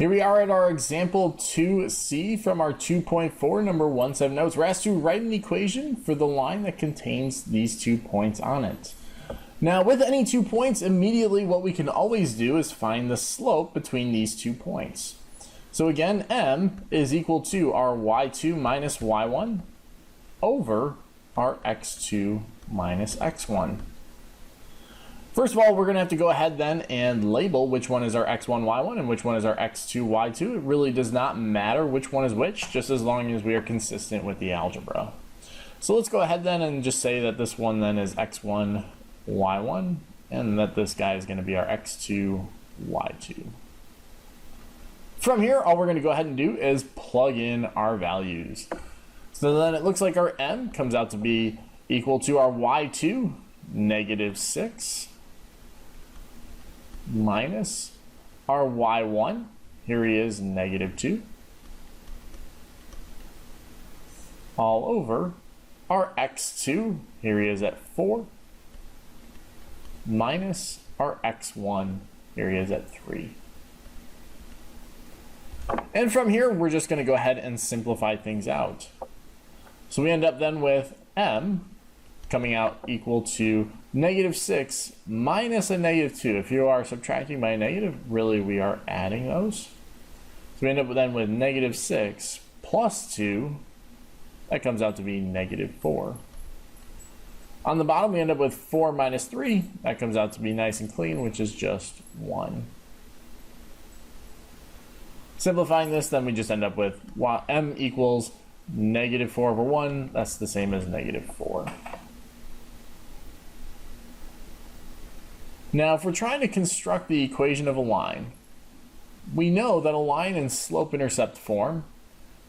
Here we are at our example 2C from our 2.4 number 17 notes. We're asked to write an equation for the line that contains these 2 points on it. Now with any 2 points, immediately what we can always do is find the slope between these 2 points. So again, m is equal to our y2 minus y1 over our x2 minus x1. First of all, we're going to have to go ahead then and label which one is our x1, y1 and which one is our x2, y2. It really does not matter which one is which, just as long as we are consistent with the algebra. So let's go ahead then and just say that this one then is x1, y1, and that this guy is going to be our x2, y2. From here, all we're going to go ahead and do is plug in our values. So then it looks like our m comes out to be equal to our y2, -6, minus our y1, here he is, -2, all over our x2, here he is at 4, minus our x1, here he is at 3. And from here, we're just going to go ahead and simplify things out. So we end up then with m coming out equal to -6 minus a -2. If you are subtracting by a negative, really we are adding those. So we end up then with -6 plus 2. That comes out to be -4. On the bottom, we end up with 4 minus 3. That comes out to be nice and clean, which is just 1. Simplifying this, then we just end up with m equals -4 over 1. That's the same as -4. Now, if we're trying to construct the equation of a line, we know that a line in slope-intercept form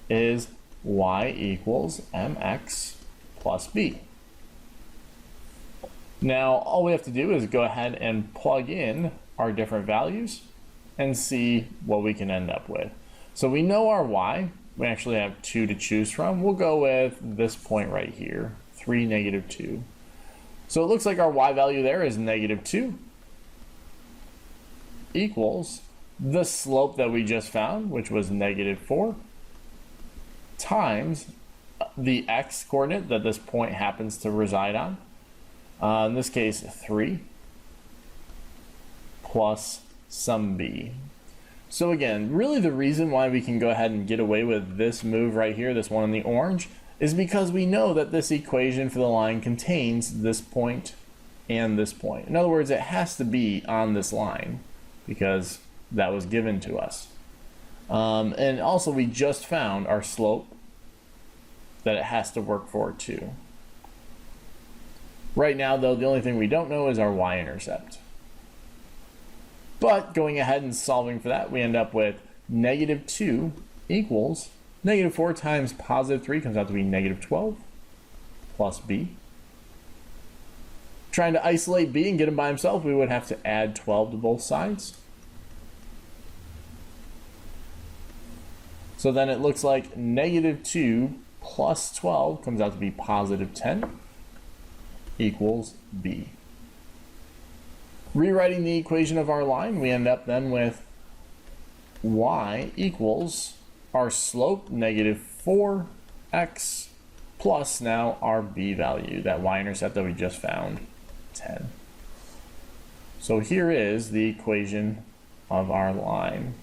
is y equals mx plus b. Now, all we have to do is go ahead and plug in our different values and see what we can end up with. So we know our y. We actually have 2 to choose from. We'll go with this point right here, 3, -2. So it looks like our y value there is -2 equals the slope that we just found, which was -4, times the x coordinate that this point happens to reside on. In this case, 3 plus some b. So again, really the reason why we can go ahead and get away with this move right here, this one in the orange, is because we know that this equation for the line contains this point and this point. In other words, it has to be on this line because that was given to us. And also we just found our slope that it has to work for too. Right now though, the only thing we don't know is our y-intercept. But going ahead and solving for that, we end up with -2 equals -4 times +3 comes out to be -12 plus b. Trying to isolate b and get him by himself, we would have to add 12 to both sides. So then it looks like -2 plus 12 comes out to be +10 equals b. Rewriting the equation of our line, we end up then with y equals our slope -4x plus now our b value, that y-intercept that we just found, 10. So here is the equation of our line.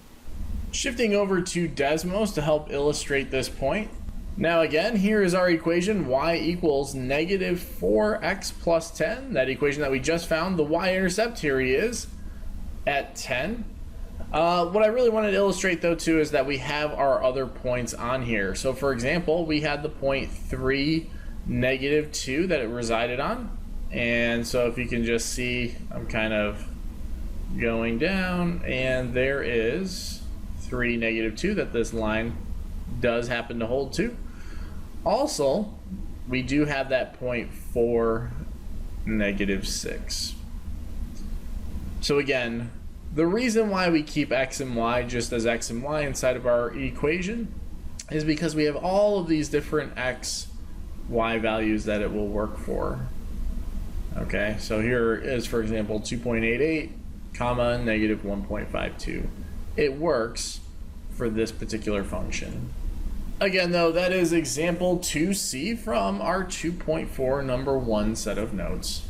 Shifting over to Desmos to help illustrate this point. Now again, here is our equation, y equals -4x plus 10. That equation that we just found, the y-intercept, here he is, at 10. What I really wanted to illustrate though too is that we have our other points on here. So for example, we had the point 3, -2 that it resided on. And so if you can just see, I'm kind of going down, and there is 3, -2 that this line does happen to hold to. Also, we do have that point 4, -6. So again, the reason why we keep x and y just as x and y inside of our equation is because we have all of these different x, y values that it will work for. Okay, so here is, for example, 2.88, comma, -1.52. It works for this particular function. Again, though, that is example 2C from our 2.4 number 1 set of notes.